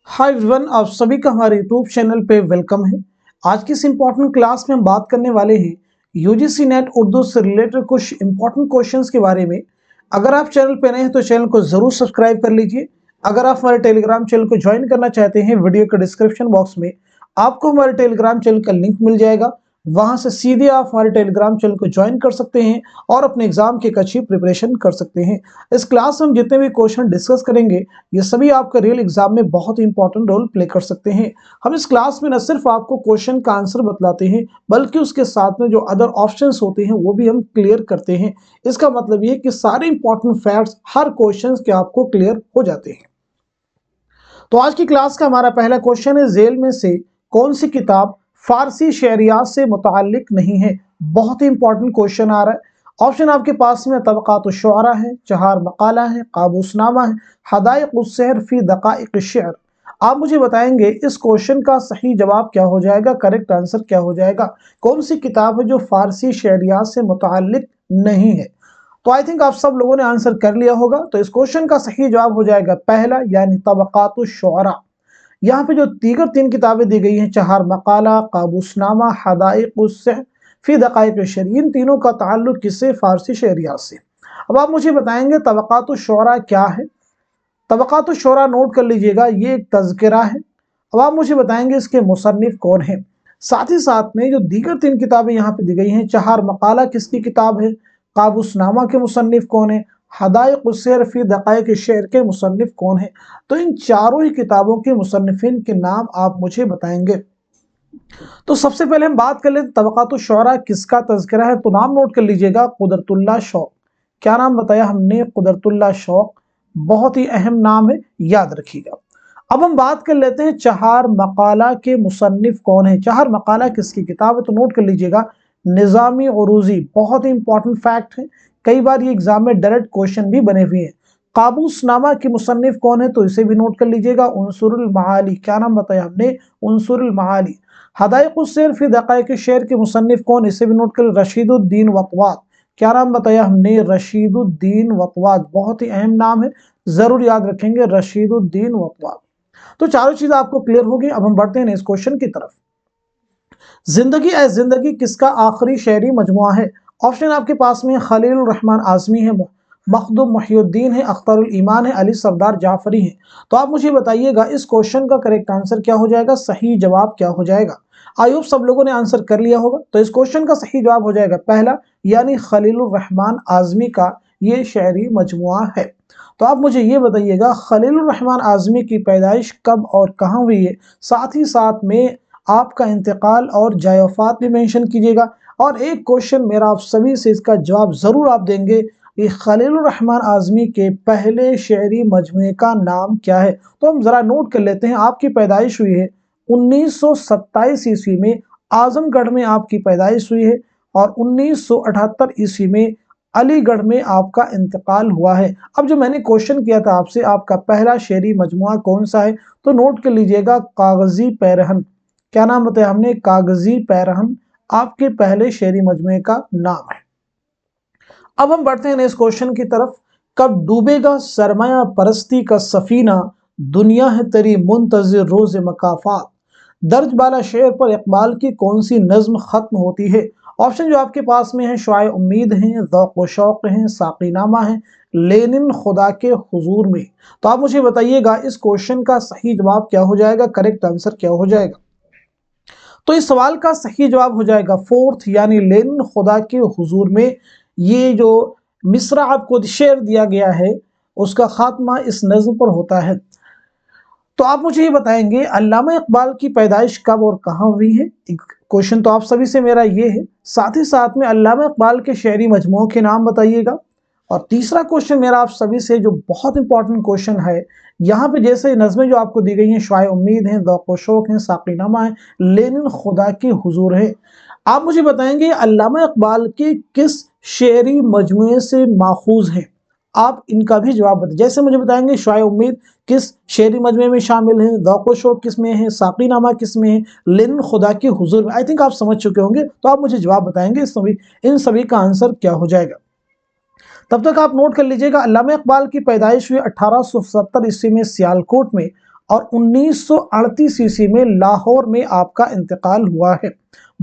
Hi everyone, आप सभी का हमारे यूट्यूब चैनल पे वेलकम है। आज की इस इम्पोर्टेंट क्लास में हम बात करने वाले हैं यूजीसी नेट उर्दू से रिलेटेड कुछ इंपॉर्टेंट क्वेश्चंस के बारे में। अगर आप चैनल पे नए हैं तो चैनल को जरूर सब्सक्राइब कर लीजिए। अगर आप हमारे टेलीग्राम चैनल को ज्वाइन करना चाहते हैं, वीडियो के डिस्क्रिप्शन बॉक्स में आपको हमारे टेलीग्राम चैनल का लिंक मिल जाएगा। वहां से सीधे आप हमारे टेलीग्राम चैनल को ज्वाइन कर सकते हैं और अपने एग्जाम की एक अच्छी प्रिपरेशन कर सकते हैं। इस क्लास में हम जितने भी क्वेश्चन डिस्कस करेंगे ये सभी आपका रियल एग्जाम में बहुत ही इंपॉर्टेंट रोल प्ले कर सकते हैं। हम इस क्लास में न सिर्फ आपको क्वेश्चन का आंसर बतलाते हैं बल्कि उसके साथ में जो अदर ऑप्शंस होते हैं वो भी हम क्लियर करते हैं। इसका मतलब ये कि सारे इंपॉर्टेंट फैक्ट्स हर क्वेश्चन के आपको क्लियर हो जाते हैं। तो आज की क्लास का हमारा पहला क्वेश्चन है, जेल में से कौन सी किताब फारसी शहरियात से मुताल्लिक नहीं है। बहुत ही इंपॉर्टेंट क्वेश्चन आ रहा है। ऑप्शन आपके पास में तबक़ात-उश-शुअरा है, चहार मकाला है, काबूसनामा है, हदाइक़-उस-सहर फी दक़ाइक़-अश-शि'r। आप मुझे बताएंगे इस क्वेश्चन का सही जवाब क्या हो जाएगा, करेक्ट आंसर क्या हो जाएगा। कौन सी किताब है जो फारसी शहरियात से मुताल्लिक नहीं है। तो आई थिंक आप सब लोगों ने आंसर कर लिया होगा। तो इस क्वेश्चन का सही जवाब हो जाएगा पहला, यानी तबक़ात-उश-शुअरा। यहाँ पे जो दीगर तीन किताबें दी गई हैं, चहार मकाला, काबूसनामा, हदाइक़-उस-सहर फी दक़ाइक़-अश-शि'r, इन तीनों का ताल्लुक किससे, फारसी शहरियात से। अब आप मुझे बताएंगे तबक़ात-उश-शुअरा क्या है। तबक़ात-उश-शुअरा नोट कर लीजिएगा, ये एक तज़किरा है। अब आप मुझे बताएंगे इसके मुसन्निफ कौन है। साथ ही साथ में जो दीगर तीन किताबें यहाँ पे दी गई हैं, चहार मकाला किसकी किताब है, काबूसनामा के मुसन्निफ कौन है, हदाइक़-उस-सहर फी दक़ाइक़-अश-शि'r के मुसन्निफ कौन है। तो इन चारों ही किताबों के मुसन्निफिन के नाम आप मुझे बताएंगे। तो सबसे पहले हम बात कर लेते तबक़ात-उश-शुअरा किसका तज़किरा है। तो नाम नोट कर लीजिएगा, कुदरतुल्लाह शौक़। क्या नाम बताया हमने, कुदरतुल्लाह शौक़। बहुत ही अहम नाम है, याद रखिएगा। अब हम बात कर लेते हैं चहार मकाला के मुसन्निफ कौन है। चहार मकाला किसकी किताब है, तो नोट कर लीजिएगा, निज़ामी उरूज़ी। बहुत ही इंपॉर्टेंट फैक्ट है, कई बार ये एग्जाम में डायरेक्ट क्वेश्चन भी बने हुए हैं। काबूसनामा की मुसन्निफ कौन है, तो इसे भी नोट कर लीजिएगा, उनसुरुल माआली। क्या नाम बताया हमने, उनसुरुल माआली। हदाइक़-उस-सहर फी दक़ाइक़-अश-शि'r के मुसन्निफ कौन, इसे भी नोट कर, रशीदुद्दीन वतवात। क्या नाम बताया हमने, रशीदुद्दीन वतवात। बहुत ही अहम नाम है, जरूर याद रखेंगे, रशीदुद्दीन वतवात। तो चारों चीज आपको क्लियर होगी। अब हम बढ़ते हैं इस क्वेश्चन की तरफ। जिंदगी ए जिंदगी किसका आखिरी शेरी मजमुआ है। ऑप्शन आपके पास में खलीलुर रहमान आज़मी है, मखदूम मुहिउद्दीन है, अख्तरुल ईमान है, अली सरदार जाफरी है। तो आप मुझे बताइएगा इस क्वेश्चन का करेक्ट आंसर क्या हो जाएगा, सही जवाब क्या हो जाएगा। आई होप सब लोगों ने आंसर कर लिया होगा। तो इस क्वेश्चन का सही जवाब हो जाएगा पहला, यानी खलीलुर रहमान आज़मी का ये शेरी मजमुआ है। तो आप मुझे ये बताइएगा, खलीलुर रहमान आज़मी की पैदाइश कब और कहाँ हुई है। साथ ही साथ में आपका इंतकाल और जायफात भी मेंशन कीजिएगा। और एक क्वेश्चन मेरा आप सभी से इसका जवाब जरूर आप देंगे, ये खलीलुर रहमान आज़मी के पहले शेरी मजमुए का नाम क्या है। तो हम जरा नोट कर लेते हैं। आपकी पैदाइश हुई है 1927 ईस्वी में, आजमगढ़ में आपकी पैदाइश हुई है, और 1978 ईस्वी में अलीगढ़ में आपका इंतकाल हुआ है। अब जो मैंने क्वेश्चन किया था आपसे, आपका पहला शेरी मजमुआ कौन सा है, तो नोट कर लीजिएगा, कागजी पैरहन। क्या नाम बताया हमने, कागजी पैरहन आपके पहले शेरी मजमुए का नाम है। अब हम बढ़ते हैं इस क्वेश्चन की तरफ। कब डूबेगा सरमाया परस्ती का सफीना, दुनिया है तेरी मुंतज़िर रोज़ मकाफात। दर्ज बाला शेर पर इकबाल की कौन सी नज्म खत्म होती है। ऑप्शन जो आपके पास में है, शुआए उम्मीद हैं, ज़ौक़ व शौक़ हैं, साक़ीनामा है, लेनिन खुदा के हुजूर में। तो आप मुझे बताइएगा इस क्वेश्चन का सही जवाब क्या हो जाएगा, करेक्ट आंसर क्या हो जाएगा। तो इस सवाल का सही जवाब हो जाएगा फोर्थ, यानी लेनिन खुदा के हुजूर में। ये जो मिसरा आपको शेर दिया गया है उसका खात्मा इस नज्म पर होता है। तो आप मुझे ये बताएंगे, अल्लामा इकबाल की पैदाइश कब और कहाँ हुई है। क्वेश्चन तो आप सभी से मेरा ये है। साथ ही साथ में अल्लामा इकबाल के शेरी मजमुओं के नाम बताइएगा। और तीसरा क्वेश्चन मेरा आप सभी से जो बहुत इंपॉर्टेंट क्वेश्चन है, यहाँ पे जैसे नज़में जो आपको दी गई हैं, शुआए उम्मीद हैं, ज़ौक़ व शौक़ हैं, साक़ीनामा है, लेनिन खुदा के हुजूर है। आप मुझे बताएंगे अल्लामा इकबाल के किस शेरी मजमुए से माखूज हैं। आप इनका भी जवाब बताइए। जैसे मुझे बताएंगे शुआए उम्मीद किस शेरी मजमे में शामिल है, ज़ौक़ व शौक़ किस में है, साक़ीनामा किस में है, लेनिन खुदा के हुजूर में। आई थिंक आप समझ चुके होंगे। तो आप मुझे जवाब बताएंगे इन सभी का आंसर क्या हो जाएगा। तब तक आप नोट कर लीजिएगा, अल्लामा इकबाल की पैदाइश हुई 1870 ईस्वी में सियालकोट में, और 1938 ईस्वी में लाहौर में आपका इंतकाल हुआ है।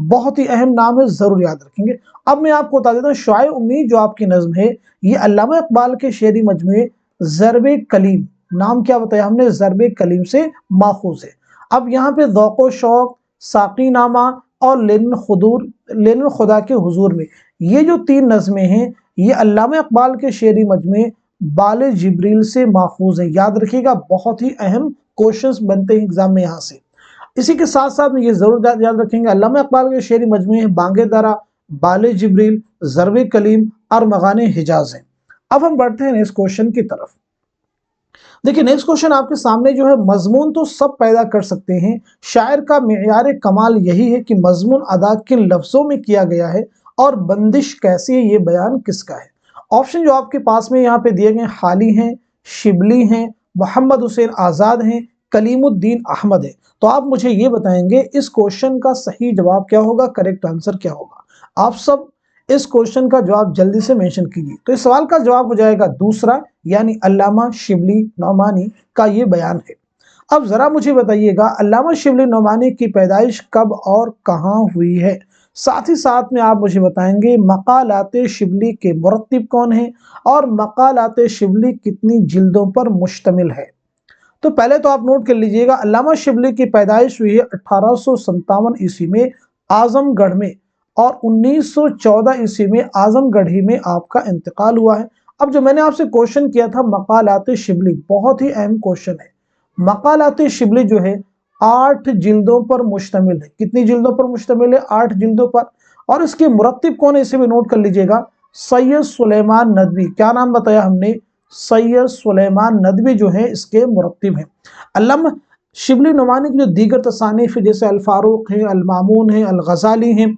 बहुत ही अहम नाम है, जरूर याद रखेंगे। अब मैं आपको बता देता हूँ, शाये उम्मीद जो आपकी नज्म है ये अल्लामा इकबाल के शेरी मजमूए ज़र्बे कलीम, नाम क्या बताया हमने, ज़र्बे कलीम से माखूज है। अब यहाँ पे ज़ौक़ो शौक़, साक़ी नामा और लेनिन खुदा के हुजूर में, ये जो 3 नज़में हैं ये अल्लामा इकबाल के शेरी मजमूए बाले जिब्रील से माखूज है। याद रखिएगा, बहुत ही अहम क्वेश्चंस बनते हैं एग्जाम में यहाँ से। इसी के साथ साथ में ये जरूर याद रखेंगे, अल्लामा इकबाल के शेरी मजमूए हैं बांगे दरा, बाले जिब्रील, ज़र्बे कलीम और मगाने हिजाज हैं। अब हम बढ़ते हैं नेक्स्ट क्वेश्चन की तरफ। देखिए नेक्स्ट क्वेश्चन आपके सामने जो है, मजमून तो सब पैदा कर सकते हैं, शायर का मेयार कमाल यही है कि मजमून अदा किन लफ्जों में किया गया है और बंदिश कैसी है, ये बयान किसका है। ऑप्शन जो आपके पास में यहाँ पे दिए गए हाली हैं, शिबली हैं, मोहम्मद हुसैन आज़ाद हैं, कलीमुद्दीन अहमद है। तो आप मुझे ये बताएंगे इस क्वेश्चन का सही जवाब क्या होगा, करेक्ट आंसर क्या होगा। आप सब इस क्वेश्चन का जवाब जल्दी से मेंशन कीजिए। तो इस सवाल का जवाब हो जाएगा दूसरा, यानी अल्लामा शिबली नौमानी का ये बयान है। अब जरा मुझे बताइएगा, अल्लामा शिबली नौमानी की पैदाइश कब और कहाँ हुई है। साथ ही साथ में आप मुझे बताएंगे मकालाते शिबली के मुरत्तिब कौन है और मकालाते शिबली कितनी जिल्दों पर मुश्तमिल है। तो पहले तो आप नोट कर लीजिएगा, अल्लामा शिबली की पैदाइश हुई है 1857 ईस्वी में आजमगढ़ में, और 1914 ईस्वी में आजमगढ़ ही में आपका इंतकाल हुआ है। अब जो मैंने आपसे क्वेश्चन किया था मकालाते शिबली, बहुत ही अहम क्वेश्चन है। मकालाते शिबली जो है 8 जिल्दों पर मुश्तमिल है। कितनी जिल्दों पर मुश्तमिल है, 8 जिल्दों पर। और इसके मुरत्तिब कौन है, इसे भी नोट कर लीजिएगा, सैयद सुलेमान नदवी। क्या नाम बताया हमने, सैयद सुलेमान नदवी जो है इसके मुरत्तिब हैं। अल्लामा शिबली नौमानी की जो दीगर तसानीफ है, जैसे अल फारूक है, अल मामून है, अल गजाली हैं,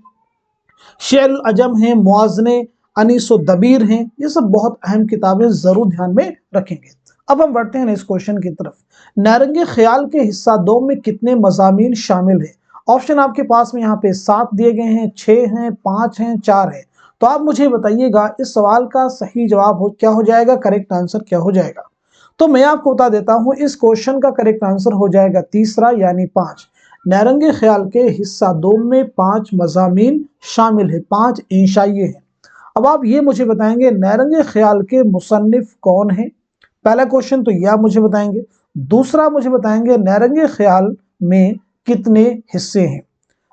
शेर अजम हैं, मुआज़ने, अनीसो दबीर हैं, ये सब बहुत अहम किताबें, जरूर ध्यान में रखेंगे। अब हम बढ़ते हैं इस क्वेश्चन की तरफ। नारंगी ख्याल के हिस्सा 2 में कितने मज़ामीन शामिल हैं। ऑप्शन आपके पास में यहाँ पे 7 दिए गए हैं, 6 हैं, 5 हैं, 4 हैं। तो आप मुझे बताइएगा इस सवाल का सही जवाब क्या हो जाएगा, करेक्ट आंसर क्या हो जाएगा। तो मैं आपको बता देता हूं, इस क्वेश्चन का करेक्ट आंसर हो जाएगा तीसरा, यानी 5। नारंगी ख्याल के हिस्सा 2 में 5 मज़ामीन शामिल है, 5 इंशाइये हैं। अब आप ये मुझे बताएंगे नारंगी ख्याल के मुसन्निफ कौन है। पहला क्वेश्चन तो यह आप मुझे बताएंगे। दूसरा मुझे बताएंगे नारंगी ख्याल में कितने हिस्से हैं,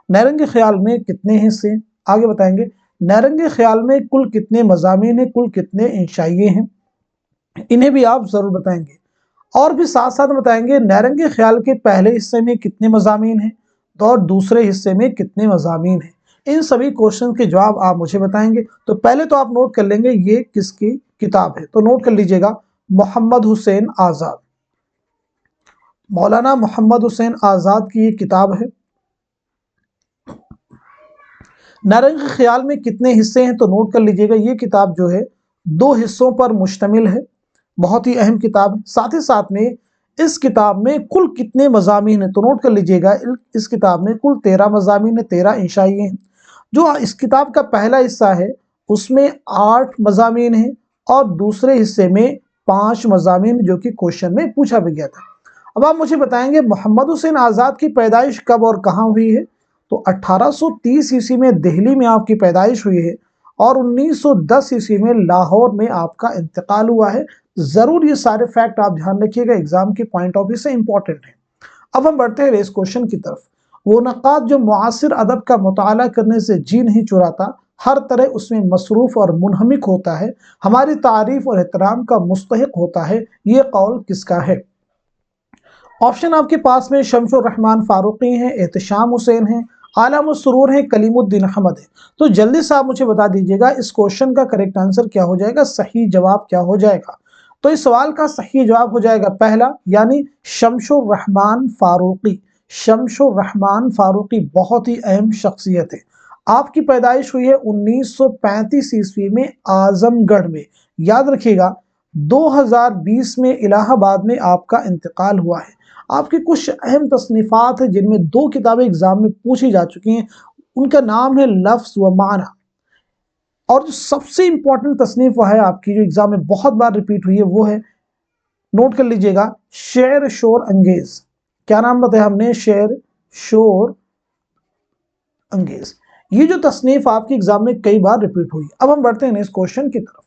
नारंगी ख्याल में कितने हिस्से। आगे बताएंगे नारंगी ख्याल में कुल कितने मज़ामीन हैं, कुल कितने इंशाइये हैं, इन्हें भी आप जरूर बताएंगे। और भी साथ साथ बताएंगे नारंगी ख्याल के पहले हिस्से में कितने मज़ामीन हैं तो और दूसरे हिस्से में कितने मज़ामीन हैं। इन सभी क्वेश्चन के जवाब आप मुझे बताएंगे। तो पहले तो आप नोट कर लेंगे ये किसकी किताब है, तो नोट कर लीजिएगा, मोहम्मद हुसैन आज़ाद, मौलाना मोहम्मद हुसैन आज़ाद की ये किताब है। नारंगी ख्याल में कितने हिस्से हैं तो नोट कर लीजिएगा, ये किताब जो है 2 हिस्सों पर मुश्तमिल है, बहुत ही अहम किताब है। साथ ही साथ में इस किताब में कुल कितने मज़ामीन हैं तो नोट कर लीजिएगा, इस किताब में कुल 13 मज़ामीन है, 13 इंशाइये हैं। जो इस किताब का पहला हिस्सा है उसमें 8 मज़ामीन हैं और दूसरे हिस्से में 5 मज़ामीन, जो कि क्वेश्चन में पूछा भी गया था। अब आप मुझे बताएंगे मोहम्मद हुसैन आज़ाद की पैदाइश कब और कहाँ हुई है। तो 1830 ईस्वी में दिल्ली में आपकी पैदाइश हुई है और 1910 ईस्वी में लाहौर में आपका इंतकाल हुआ है। जरूर ये सारे फैक्ट आप ध्यान रखिएगा, एग्जाम के पॉइंट ऑफ व्यू से इंपॉर्टेंट है। अब हम बढ़ते हैं इस क्वेश्चन की तरफ। वो नक़ाद जो मुआसिर अदब का मुताला करने से जी नहीं चुराता, हर तरह उसमें मसरूफ़ और मुनहमिक होता है, हमारी तारीफ और एहतराम का मुस्तहिक होता है, ये कौल किसका है। ऑप्शन आपके पास में शमशुर रहमान फारूकी हैं, एहतशाम हुसैन हैं, आलम सुरूर है, कलीमुद्दीन अहमद है। तो जल्दी से आप मुझे बता दीजिएगा इस क्वेश्चन का करेक्ट आंसर क्या हो जाएगा, सही जवाब क्या हो जाएगा। तो इस सवाल का सही जवाब हो जाएगा पहला, यानी शमशुर रहमान फारूकी। शमशुर रहमान फारूकी बहुत ही अहम शख्सियत है। आपकी पैदाइश हुई है 1935 ईस्वी में आजमगढ़ में। याद रखिएगा 2020 में इलाहाबाद में आपका इंतकाल हुआ है। आपकी कुछ अहम तसनीफ़ात है जिनमें 2 किताबें एग्जाम में पूछी जा चुकी हैं, उनका नाम है लफ्ज़ व माना। और जो सबसे इंपॉर्टेंट तसनीफ है आपकी, जो एग्जाम में बहुत बार रिपीट हुई है, वो है नोट कर लीजिएगा, शेर शोर अंगेज। क्या नाम बताया हमने? शेर शोर अंगेज। ये जो तसनीफ आपके एग्जाम में कई बार रिपीट हुई। अब हम बढ़ते हैं इस क्वेश्चन की तरफ।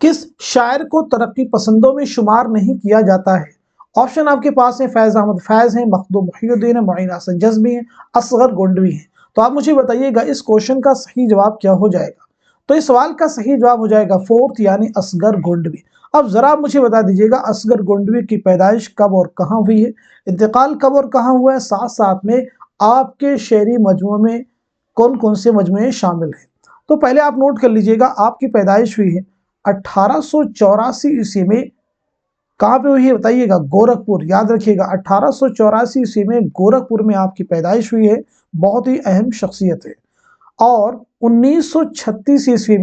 किस शायर को तरक्की पसंदों में शुमार नहीं किया जाता है? ऑप्शन आपके पास है, फैज अहमद फैज हैं, मखदूम मुहिउद्दीन है, मुईन हसन जज़्बी हैं, असगर गोंडवी हैं। तो आप मुझे बताइएगा इस क्वेश्चन का सही जवाब क्या हो जाएगा? तो इस सवाल का सही जवाब हो जाएगा फोर्थ, यानी असगर गोंडवी। अब जरा आप मुझे बता दीजिएगा असगर गोंडवी की पैदाइश कब और कहाँ हुई है, इंतकाल कब और कहाँ हुआ है, साथ साथ में आपके शेरी मजमू में कौन कौन से मजमुए शामिल हैं। तो पहले आप नोट कर लीजिएगा, आपकी पैदाइश हुई है 1884 ईस्वी में। कहाँ पे हुई है बताइएगा? गोरखपुर। याद रखिएगा 1884 ईस्वी में गोरखपुर में आपकी पैदाइश हुई है। बहुत ही अहम शख्सियत है। और 1936 ईस्वी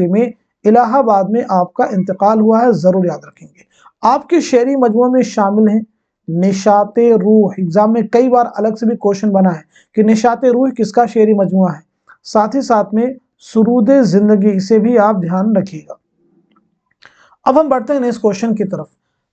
में इलाहाबाद में आपका इंतकाल हुआ है। जरूर याद रखेंगे। आपके शेरी मजमू में शामिल हैं निशाते रूह। एग्जाम में कई बार अलग से भी क्वेश्चन बना है कि निशाते रूह किसका शेरी मजमुआ है। साथ ही साथ में सुरूदे जिंदगी, इसे भी आप ध्यान रखिएगा। अब हम बढ़ते हैं इस क्वेश्चन की तरफ।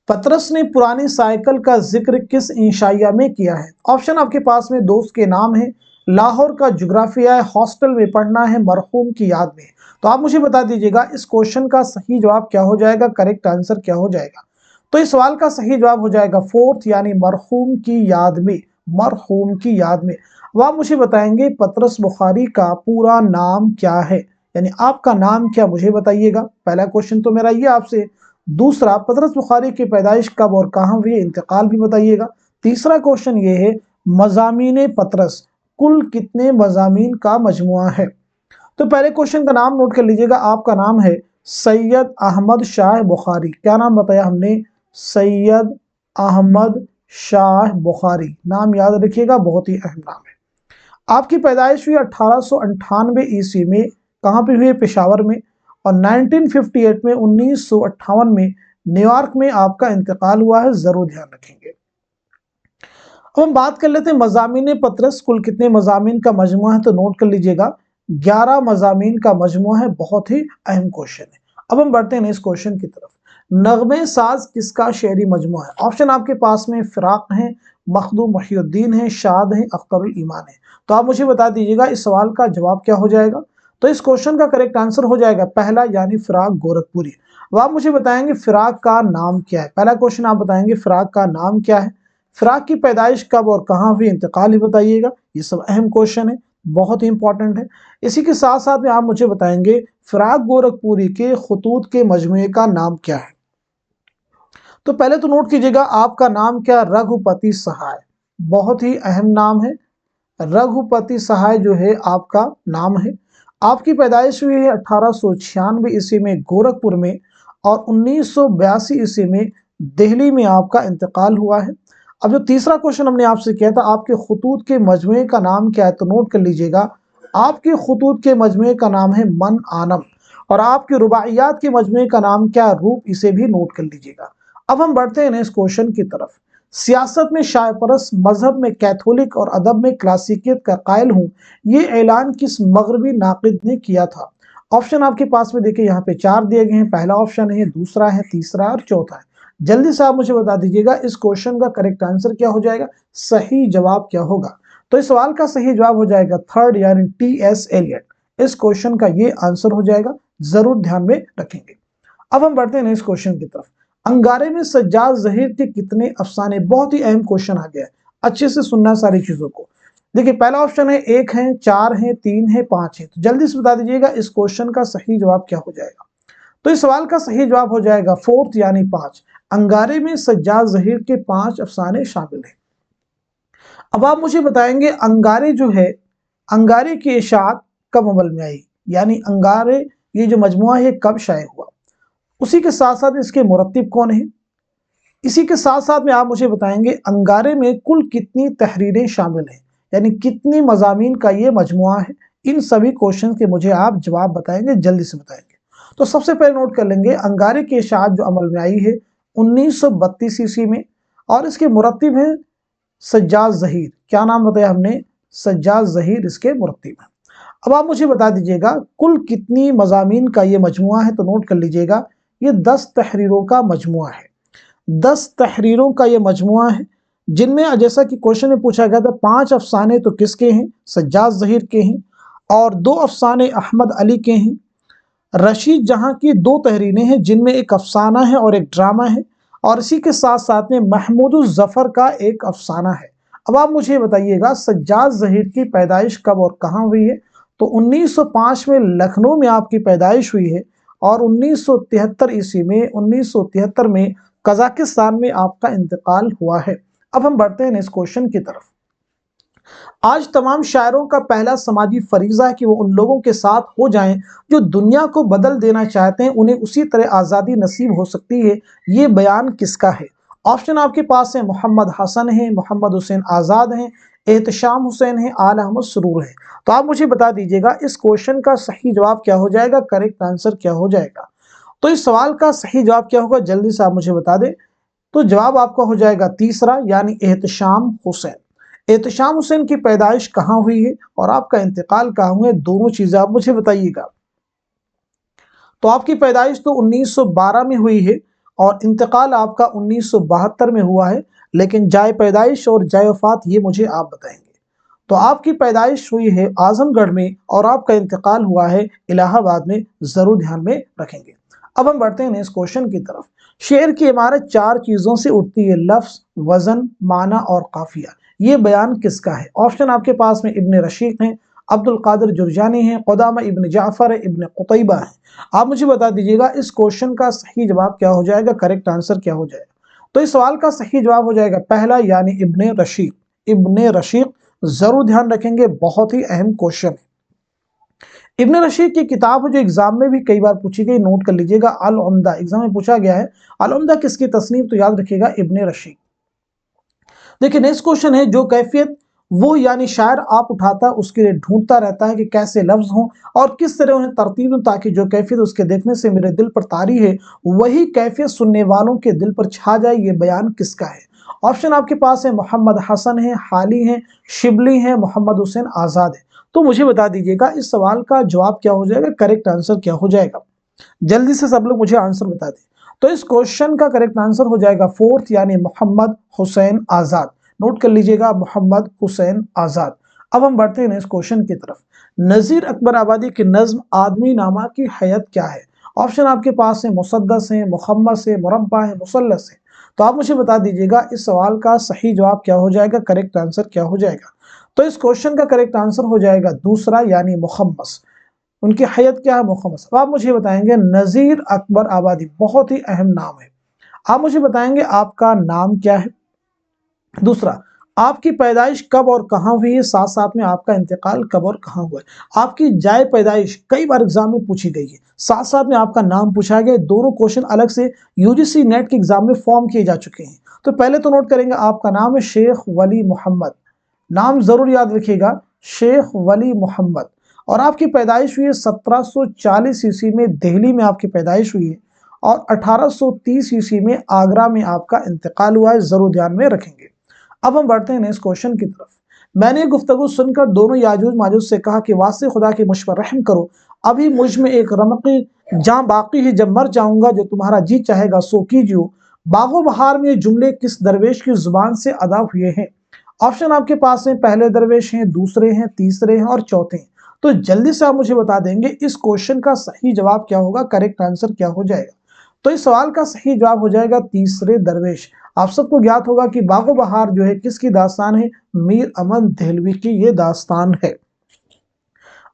पतरस ने पुरानी साइकिल का जिक्र किस इंशाइया में किया है? ऑप्शन आपके पास में दोस्त के नाम है, लाहौर का जुग्राफिया है, हॉस्टल में पढ़ना है, मरहूम की याद में। तो आप मुझे बता दीजिएगा इस क्वेश्चन का सही जवाब क्या हो जाएगा, करेक्ट आंसर क्या हो जाएगा? तो इस सवाल का सही जवाब हो जाएगा फोर्थ, यानी मरहूम की याद में। मरहूम की याद में। अब आप मुझे बताएंगे पतरस बुखारी का पूरा नाम क्या है, यानी आपका नाम क्या, मुझे बताइएगा। पहला क्वेश्चन तो मेरा ये आपसे। दूसरा, पतरस बुखारी की पैदाइश कब और कहाँ हुई, इंतकाल भी बताइएगा। तीसरा क्वेश्चन ये है, मजामीन पतरस कुल कितने मजामीन का मजमुआ है? तो पहले क्वेश्चन का नाम नोट कर लीजिएगा। आपका नाम है सैयद अहमद शाह बुखारी। क्या नाम बताया हमने? सैयद अहमद शाह बुखारी। नाम याद रखिएगा, बहुत ही अहम नाम है। आपकी पैदाइश हुई 1898 ईस्वी में। कहाँ पे हुई? पेशावर में। और 1958 में 1958 में न्यूयॉर्क में आपका इंतकाल हुआ है। जरूर ध्यान रखेंगे। अब हम बात कर लेते हैं मजामीन पतरस कुल कितने मजामीन का मजमुआ है। तो नोट कर लीजिएगा 11 मजामीन का मजमुआ है। बहुत ही अहम क्वेश्चन है। अब हम बढ़ते हैं इस क्वेश्चन की तरफ। नगमे साज किसका शेरी मजमुआ है? ऑप्शन आपके पास में फिराक है, मखदूम मुहिउद्दीन है, शाद है, अख्तरुल ईमान है। तो आप मुझे बता दीजिएगा इस सवाल का जवाब क्या हो जाएगा। तो इस क्वेश्चन का करेक्ट आंसर हो जाएगा पहला, यानी फिराक गोरखपुरी। अब आप मुझे बताएंगे फिराक का नाम क्या है। पहला क्वेश्चन आप बताएंगे फिराक का नाम क्या है, फिराक की पैदाइश कब और कहाँ हुई, इंतकाल ही बताइएगा। ये सब अहम क्वेश्चन है, बहुत ही इंपॉर्टेंट है। इसी के साथ साथ में आप मुझे बताएंगे फिराक गोरखपुरी के खतूत के मजमुए का नाम क्या है। तो पहले तो नोट कीजिएगा आपका नाम क्या? रघुपति सहाय। बहुत ही अहम नाम है। रघुपति सहाय जो है आपका नाम है। आपकी पैदाइश हुई है 1896 ईस्वी में गोरखपुर में। और 1982 ईस्वी में दिल्ली में आपका इंतकाल हुआ है। अब जो तीसरा क्वेश्चन हमने आपसे किया था, आपके खतूत के मजमुए का नाम क्या है? तो नोट कर लीजिएगा आपके खतूत के मजमुए का नाम है मन आनम। और आपके रुबाइयात के मजमुए का नाम क्या? रूप। इसे भी नोट कर लीजिएगा। अब हम बढ़ते हैं इस क्वेश्चन की तरफ। सियासत में शायपरस, मजहब में कैथोलिक और अदब में क्लासिकियत का कायल हूँ, ये ऐलान किस मगरबी नाकिद ने किया था? ऑप्शन आपके पास में देखिए यहाँ पे 4 दिए गए हैं। पहला ऑप्शन है, दूसरा है, तीसरा और चौथा है। जल्दी से आप मुझे बता दीजिएगा इस क्वेश्चन का करेक्ट आंसर क्या हो जाएगा, सही जवाब क्या होगा। तो इस सवाल का सही जवाब हो जाएगा थर्ड, यानी टी.एस. एलियट। इस क्वेश्चन का ये आंसर हो जाएगा। जरूर ध्यान में रखेंगे। अब हम बढ़ते हैं इस क्वेश्चन की तरफ। अंगारे में सज्जाद जहीर के कितने अफसाने? बहुत ही अहम क्वेश्चन आ गया है, अच्छे से सुनना सारी चीजों को। देखिए पहला ऑप्शन है 1 है, 4 है, 3 है, 5 है। तो जल्दी से बता दीजिएगा इस क्वेश्चन का सही जवाब क्या हो जाएगा। तो इस सवाल का सही जवाब हो जाएगा फोर्थ, यानी 5। अंगारे में सज्जाद जहीर के 5 अफसाने शामिल हैं। अब आप मुझे बताएंगे अंगारे जो है, अंगारे की इशाअत कब अमल में आई, यानी अंगारे ये जो मजमुआ है कब शाये हुआ। उसी के साथ साथ इसके मुरत्तिब कौन है। इसी के साथ साथ में आप मुझे बताएंगे अंगारे में कुल कितनी तहरीरें शामिल हैं, यानी कितनी मजामीन का ये मजमुआ है। इन सभी क्वेश्चन के मुझे आप जवाब बताएंगे, जल्दी से बताएंगे। तो सबसे पहले नोट कर लेंगे अंगारे की इशाअत जो अमल में आई है 1932 ईस्वी में। और इसके मुरत्तिब हैं सज्जाद जहीर। क्या नाम बताया हमने? सज्जाद जहीर इसके मुरत्तिब हैं। अब आप मुझे बता दीजिएगा कुल कितनी मजामीन का ये मजमुआ है। तो नोट कर लीजिएगा یہ 10 तहरीरों का मजमुआ है। 10 तहरीरों का ये मजमुआ है, जिनमें जैसा कि क्वेश्चन में पूछा गया था 5 अफसाने तो किसके हैं, सज्जाद ज़हीर के हैं, और 2 अफसाने अहमद अली के हैं। रशीद जहां की 2 तहरीरें हैं, जिनमें एक अफसाना है और एक ड्रामा है, और इसी के साथ साथ में महमूद ज़फ़र का एक अफसाना है। अब आप मुझे बताइएगा सज्जाद ज़हीर की पैदाइश कब और कहाँ हुई है। तो 1905 में लखनऊ में आपकी पैदाइश हुई है, और 1973 ईस्वी में 1973 में कजाकिस्तान में आपका इंतकाल हुआ है। अब हम बढ़ते हैं इस क्वेश्चन की तरफ। आज तमाम शायरों का पहला समाजी फरीज़ा है कि वो उन लोगों के साथ हो जाएं जो दुनिया को बदल देना चाहते हैं, उन्हें उसी तरह आज़ादी नसीब हो सकती है। ये बयान किसका है? ऑप्शन आपके पास है मोहम्मद हसन है, मोहम्मद हुसैन आज़ाद हैं, एहतशाम हुसैन है, आल अहमद सुरूर है। तो आप मुझे बता दीजिएगा इस क्वेश्चन का सही जवाब क्या हो जाएगा, करेक्ट आंसर क्या हो जाएगा। तो इस सवाल का सही जवाब क्या होगा, जल्दी से आप मुझे बता दें। तो जवाब आपका हो जाएगा तीसरा, यानी एहतशाम हुसैन। एहतशाम हुसैन की पैदाइश कहाँ हुई है और आपका इंतकाल कहाँ हुआ है, दोनों चीजें आप मुझे बताइएगा। तो आपकी पैदाइश तो 1912 में हुई है और इंतकाल आपका 1972 में हुआ है, लेकिन जाए पैदाइश और जाए वफात ये मुझे आप बताएंगे। तो आपकी पैदाइश हुई है आजमगढ़ में और आपका इंतकाल हुआ है इलाहाबाद में, जरूर ध्यान में रखेंगे। अब हम बढ़ते हैं इस क्वेश्चन की तरफ। शेर की इमारत 4 चीजों से उठती है, लफ्ज, वजन, माना और काफिया। ये बयान किसका है? ऑप्शन आपके पास में इब्न रशीद हैं, अब्दुल कादिर जुरजानी हैं, क़ुदामा इब्न जाफर है, इब्न क़ुतैबा है। आप मुझे बता दीजिएगा इस क्वेश्चन का सही जवाब क्या हो जाएगा, करेक्ट आंसर क्या हो जाएगा। तो इस सवाल का सही जवाब हो जाएगा पहला, यानी इब्न रशीद। इब्न रशीद जरूर ध्यान रखेंगे, बहुत ही अहम क्वेश्चन है। इब्न रशीद की किताब जो एग्जाम में भी कई बार पूछी गई, नोट कर लीजिएगा, अल उम्दा। एग्जाम में पूछा गया है अल उम्दा किसकी तसनीफ, तो याद रखिएगा इब्न रशीद। देखिए नेक्स्ट क्वेश्चन है, जो कैफियत वो यानी शायर आप उठाता है उसके लिए ढूंढता रहता है कि कैसे लफ्ज हों और किस तरह उन्हें तरतीब दूं ताकि जो कैफियत उसके देखने से मेरे दिल पर तारी है वही कैफियत सुनने वालों के दिल पर छा जाए, ये बयान किसका है? ऑप्शन आपके पास है मोहम्मद हसन है, हाली है, शिबली है, मोहम्मद हुसैन आज़ाद है। तो मुझे बता दीजिएगा इस सवाल का जवाब क्या हो जाएगा, करेक्ट आंसर क्या हो जाएगा। जल्दी से सब लोग मुझे आंसर बता दें। तो इस क्वेश्चन का करेक्ट आंसर हो जाएगा फोर्थ, यानी मोहम्मद हुसैन आज़ाद। नोट कर लीजिएगा, मोहम्मद हुसैन आज़ाद। अब हम बढ़ते हैं इस क्वेश्चन की तरफ। नज़ीर अकबर आबादी की नज्म आदमी नामा की हैत क्या है? ऑप्शन आपके पास है मुसद्दस है, मुखम्मस है, मुरब्बा है, मुसल्लस है। तो आप मुझे बता दीजिएगा इस सवाल का सही जवाब क्या हो जाएगा, करेक्ट आंसर क्या हो जाएगा। तो इस क्वेश्चन का करेक्ट आंसर हो जाएगा दूसरा, यानी मुखम्मस। उनकी हैत क्या है, मुखम्मस। अब आप मुझे बताएंगे नज़ीर अकबर आबादी, बहुत ही अहम नाम है। आप मुझे बताएंगे आपका नाम क्या है, दूसरा आपकी पैदाइश कब और कहाँ हुई है, साथ साथ में आपका इंतकाल कब और कहाँ हुआ है। आपकी जाए पैदाइश कई बार एग्जाम में पूछी गई है, साथ साथ में आपका नाम पूछा गया। दोनों क्वेश्चन अलग से यूजीसी नेट के एग्जाम में फॉर्म किए जा चुके हैं। तो पहले तो नोट करेंगे आपका नाम है शेख वली मोहम्मद, नाम जरूर याद रखिएगा, शेख वली मोहम्मद। और आपकी पैदाइश हुई है 1740 ईस्वी में दिल्ली में आपकी पैदाइश हुई है, और 1830 ईस्वी में आगरा में आपका इंतकाल हुआ है, जरूर ध्यान में रखेंगे। अब हम बढ़ते हैं इस क्वेश्चन की तरफ। मैंने गुफ्तगू सुनकर दोनों याजूज माजूज से कहा कि वास्ते खुदा के मुझ पर रहम करो, अभी मुझ में एक रमकी जान बाकी है, जब मर जाऊंगा जो तुम्हारा जी चाहेगा सो कीजियो। बागो बहार में ये जुमले किस दरवेश की जुबान से अदा हुए हैं? ऑप्शन आपके पास है, पहले दरवेश हैं, दूसरे हैं, तीसरे हैं और चौथे हैं। तो जल्दी से आप मुझे बता देंगे इस क्वेश्चन का सही जवाब क्या होगा, करेक्ट आंसर क्या हो जाएगा। तो इस सवाल का सही जवाब हो जाएगा तीसरे दरवेश। आप सबको ज्ञात होगा कि बागो बहार जो है किसकी दास्तान है, मीर अमन देहलवी की ये दास्तान है।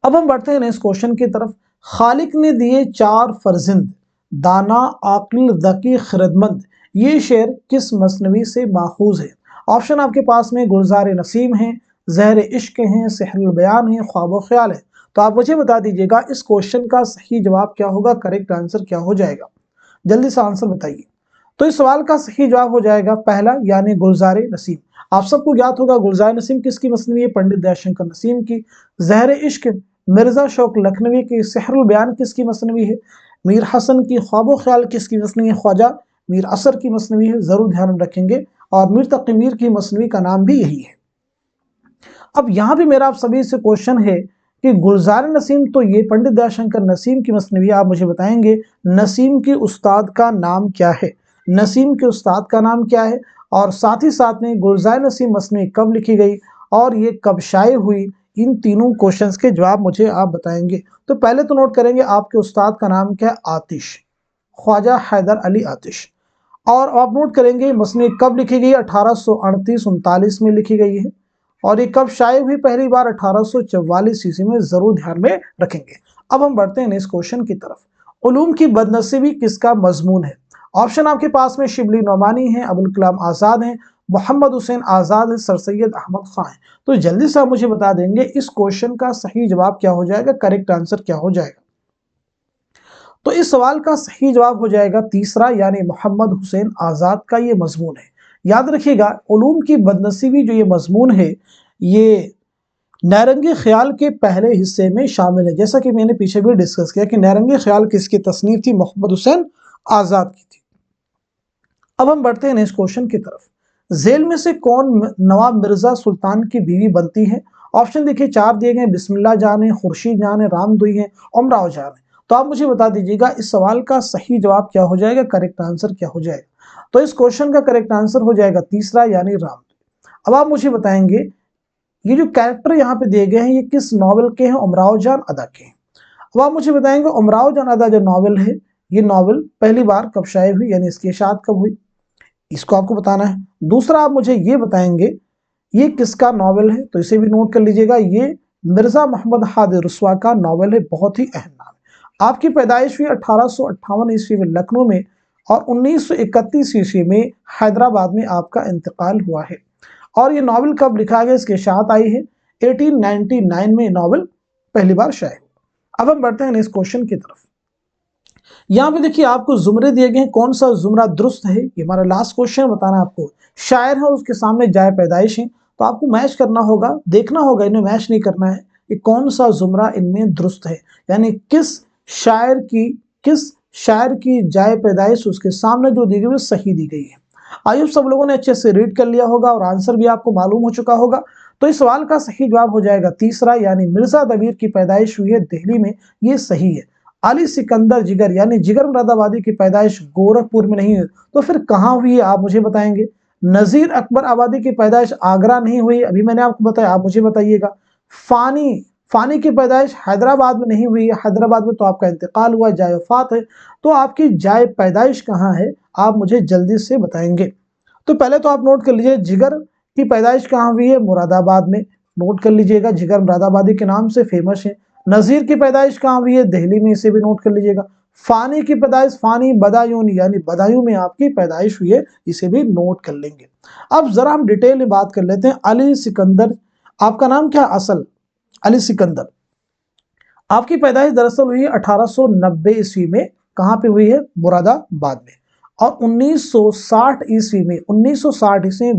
अब हम बढ़ते हैं इस क्वेश्चन की तरफ। खालिक ने दिए 4 फर्जिंद, दाना, आकिल, ज़की, खिरदमंद, ये शेर किस मसनवी से माखूज है? ऑप्शन आपके पास में गुलजार नसीम है, ज़हर इश्क हैं, सहरुल बयान है, ख्वाब ख्याल है। तो आप मुझे बता दीजिएगा इस क्वेश्चन का सही जवाब क्या होगा, करेक्ट आंसर क्या हो जाएगा। जल्दी से आंसर बताइए। तो इस सवाल का सही जवाब हो जाएगा पहला, यानी गुलजार नसीम। आप सबको ज्ञात होगा गुलजार नसीम किसकी मसनवी है, पंडित दयाशंकर नसीम की। ज़हर इश्क मिर्जा शौक लखनवी की। सहरुल बयान किसकी मसनवी है, मीर हसन की। ख्वाब ख्याल किसकी मसनवी है, ख्वाजा मीर असर की मसनवी है, जरूर ध्यान में रखेंगे। और मीर तकी मीर की मसनवी का नाम भी यही है। अब यहाँ भी मेरा आप सभी से क्वेश्चन है कि गुलजार नसीम, तो ये पंडित दयाशंकर नसीम की मसनवी, आप मुझे बताएंगे नसीम के उस्ताद का नाम क्या है, नसीम के उस्ताद का नाम क्या है, और साथ ही साथ में गुलजार नसीम मसनवी कब लिखी गई और ये कब शाये हुई, इन तीनों क्वेश्चंस के जवाब मुझे आप बताएंगे। तो पहले तो नोट करेंगे आपके उस्ताद का नाम क्या है, आतिश, ख्वाजा हैदर अली आतिश। और आप नोट करेंगे मसनवी कब लिखी गई, 1838-39 में लिखी गई है, और ये कब शाये हुई पहली बार, 1844 ईस्वी में, जरूर ध्यान में रखेंगे। अब हम बढ़ते हैं नेक्स्ट क्वेश्चन की तरफ। उलूम की बदनसीबी किसका मजमून है? ऑप्शन आपके पास में शिबली नौमानी है, अबुल कलाम आजाद है, मोहम्मद हुसैन आजाद है, सर सैयद अहमद खान है। तो जल्दी से आप मुझे बता देंगे इस क्वेश्चन का सही जवाब क्या हो जाएगा, करेक्ट आंसर क्या हो जाएगा। तो इस सवाल का सही जवाब हो जाएगा तीसरा, यानी मोहम्मद हुसैन आजाद का ये मजमून है। याद रखिएगा उलूम की बदनसीबी जो ये मजमून है, ये नैरंगी ख्याल के पहले हिस्से में शामिल है। जैसा कि मैंने पीछे भी डिस्कस किया कि नैरंगी ख्याल किसकी तसनीफ थी, मोहम्मद हुसैन आजाद की थी। अब हम बढ़ते हैं नेक्स्ट क्वेश्चन की तरफ। जेल में से कौन नवाब मिर्जा सुल्तान की बीवी बनती है? ऑप्शन देखिए 4 दिए गए, बिस्मिल्लाह जान है, खुर्शीद जान है, रामदुई है, उमराव जान है। तो आप मुझे बता दीजिएगा इस सवाल का सही जवाब क्या हो जाएगा, करेक्ट आंसर क्या हो जाएगा। तो इस क्वेश्चन का करेक्ट आंसर हो जाएगा तीसरा, यानी रामदुई। अब आप मुझे बताएंगे ये जो कैरेक्टर यहाँ पे दिए गए हैं ये किस नॉवेल के हैं, उमराव जान अदा के हैं। अब आप मुझे बताएंगे उमराव जान अदा जो नॉवेल है, ये नॉवेल पहली बार कब शाये हुई, यानी इसकी इशाअत कब हुई, इसको आपको बताना है। दूसरा आप मुझे ये बताएंगे ये किसका नॉवेल है, तो इसे भी नोट कर लीजिएगा, ये मिर्जा मोहम्मद हादी रुस्वा का नॉवेल है, बहुत ही अहम नाम है। आपकी पैदाइश हुई 1858 ईस्वी में लखनऊ में, और 1931 ईस्वी में हैदराबाद में आपका इंतकाल हुआ है। और ये नॉवेल कब लिखा गया, इसकी इशाअत आई है 1899 में नॉवेल पहली बार शाये हुआ। अब हम बढ़ते हैं नेक्स्ट क्वेश्चन की तरफ। यहाँ पे देखिए आपको जुमरे दिए गए हैं, कौन सा जुमरा दुरुस्त है, ये हमारा लास्ट क्वेश्चन बताना आपको। शायर है और उसके सामने जाए पैदाइश है, तो आपको मैच करना होगा, देखना होगा, इन्हें मैच नहीं करना है कि कौन सा जुमरा इनमें दुरुस्त है, यानी किस शायर की जाए पैदाइश उसके सामने जो दी गई वो सही दी गई है। आइए सब लोगों ने अच्छे से रीड कर लिया होगा और आंसर भी आपको मालूम हो चुका होगा। तो इस सवाल का सही जवाब हो जाएगा तीसरा, यानी मिर्जा दबीर की पैदाइश हुई है दिल्ली में, ये सही है। अली सिकंदर जिगर यानी जिगर मुरादाबादी की पैदाइश गोरखपुर में नहीं हुई, तो फिर कहाँ हुई है आप मुझे बताएंगे। नजीर अकबर आबादी की पैदाइश आगरा नहीं हुई, अभी मैंने आपको बताया, आप मुझे बताइएगा। फानी की पैदाइश हैदराबाद में नहीं हुई है, हैदराबाद में तो आपका इंतकाल हुआ, जाए वफात है। तो आपकी जाए पैदाइश कहाँ है, आप मुझे जल्दी से बताएंगे। तो पहले तो आप नोट कर लीजिए जिगर की पैदाइश कहाँ हुई है, मुरादाबाद में, नोट कर लीजिएगा, जिगर मुरादाबादी के नाम से फेमस है। नजीर की पैदाइश कहाँ हुई है, दिल्ली में, इसे भी नोट कर लीजिएगा। फानी की पैदाइश फानी बदायूं यानी बदायूं में आपकी पैदाइश हुई है, इसे भी नोट कर लेंगे। अब जरा हम डिटेल में बात कर लेते हैं। अली सिकंदर, आपका नाम क्या असल, अली सिकंदर, आपकी पैदाइश दरअसल हुई है 1890 ईस्वी में, कहाँ पे हुई है, मुरादाबाद में। और 1960 ईस्वी में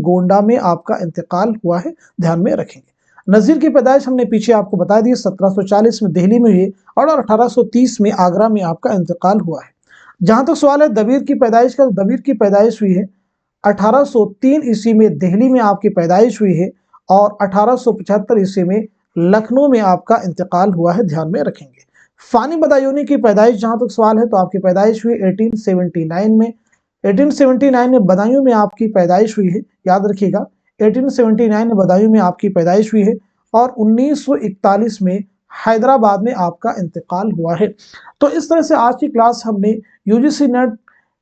गोंडा में आपका इंतकाल हुआ है, ध्यान में रखेंगे। नजीर की पैदाइश हमने पीछे आपको बता दी, 1740 में दिल्ली में हुई और 1830 में आगरा में आपका इंतकाल हुआ है। जहां तक सवाल है दबीर की पैदाइश का, दबीर की पैदाइश हुई है 1803 ईस्वी में दिल्ली में आपकी पैदाइश हुई है, और 1875 ईस्वी में लखनऊ में आपका इंतकाल हुआ है, ध्यान में रखेंगे। फानी बदायूनी की पैदाइश जहां तक सवाल है, तो आपकी पैदाइश हुई 1879 में, 1879 में बदायूं में आपकी पैदाइश हुई है, याद रखिएगा 1879 में बदायूं में आपकी पैदाइश हुई है, और 1941 में हैदराबाद में आपका इंतकाल हुआ है। तो इस तरह से आज की क्लास हमने यूजीसी नेट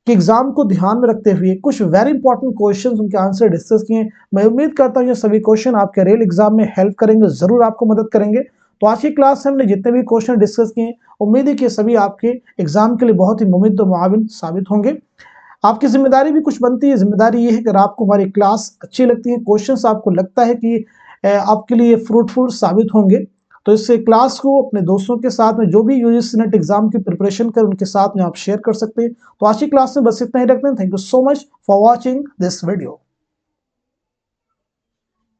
के एग्जाम को ध्यान में रखते हुए कुछ वेरी इंपॉर्टेंट क्वेश्चंस, उनके आंसर डिस्कस किए। मैं उम्मीद करता हूँ ये सभी क्वेश्चन आपके रियल एग्जाम में हेल्प करेंगे, जरूर आपको मदद करेंगे। तो आज की क्लास से हमने जितने भी क्वेश्चन डिस्कस किए, उम्मीद है कि सभी आपके एग्जाम के लिए बहुत ही मुमिद और मुआविन साबित होंगे। आपकी जिम्मेदारी भी कुछ बनती है, जिम्मेदारी ये है कि आपको हमारी क्लास अच्छी लगती है, क्वेश्चंस आपको लगता है कि आपके लिए फ्रूटफुल साबित होंगे, तो इस क्लास को अपने दोस्तों के साथ में जो भी यूजीसी नेट एग्जाम की प्रिपरेशन कर उनके साथ में आप शेयर कर सकते हैं। तो आज की क्लास में बस इतना ही रखते हैं। Thank you so much for watching this video.